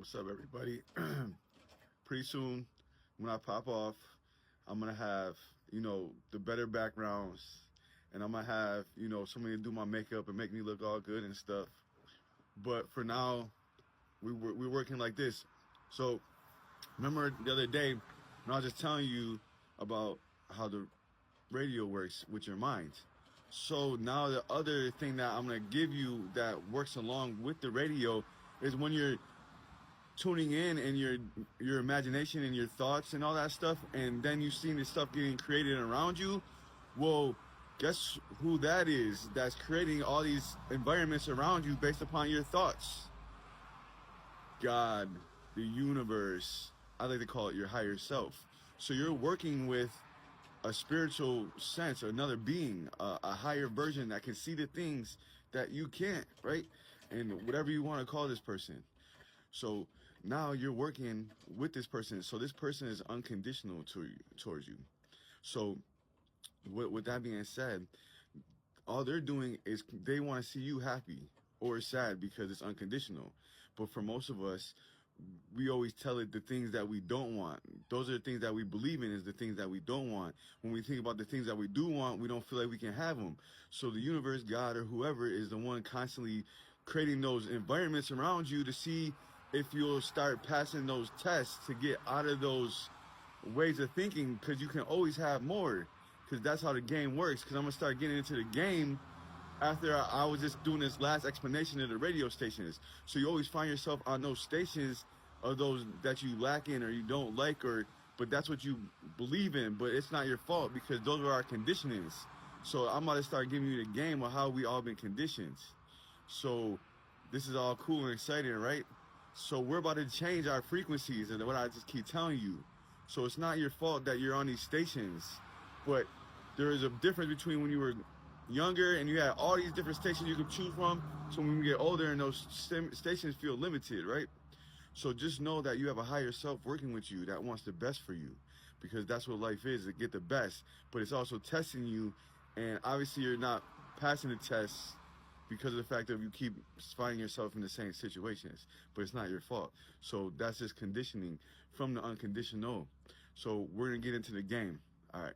What's up, everybody? Pretty soon, when I pop off, I'm gonna have the better backgrounds, and I'm gonna have somebody to do my makeup and make me look all good and stuff. But for now, we're working like this. So remember the other day when I was just telling you about how the radio works with your mind. So now the other thing that I'm gonna give you that works along with the radio is when you're tuning in and your imagination and your thoughts and all that stuff, and then you seeing this stuff getting created around you. Well, guess who that is that's creating all these environments around you based upon your thoughts? God, the universe. I like to call it your higher self. So you're working with a spiritual sense, another being, a higher version that can see the things that you can't, right? And whatever you want to call this person. So now you're working with this person. So this person is unconditional towards you. So with that being said, all they're doing is they want to see you happy or sad because it's unconditional. But for most of us, we always tell it the things that we don't want. Those are the things that we believe in, is the things that we don't want. When we think about the things that we do want, we don't feel like we can have them. So the universe, God, or whoever is the one constantly creating those environments around you to see if you'll start passing those tests to get out of those ways of thinking, because you can always have more, because that's how the game works. Because I'm going to start getting into the game after I was just doing this last explanation of the radio stations. So you always find yourself on those stations of those that you lack in or you don't like, but that's what you believe in, but it's not your fault because those are our conditionings. So I'm about to start giving you the game of how we all been conditioned. So this is all cool and exciting, right? So we're about to change our frequencies, and what I just keep telling you. So it's not your fault that you're on these stations, but there is a difference between when you were younger and you had all these different stations you could choose from. So when we get older and those stations feel limited, right? So just know that you have a higher self working with you that wants the best for you, because that's what life is, to get the best. But it's also testing you, and obviously you're not passing the test because of the fact that you keep finding yourself in the same situations, but it's not your fault. So that's just conditioning from the unconditional. So we're gonna get into the game. All right.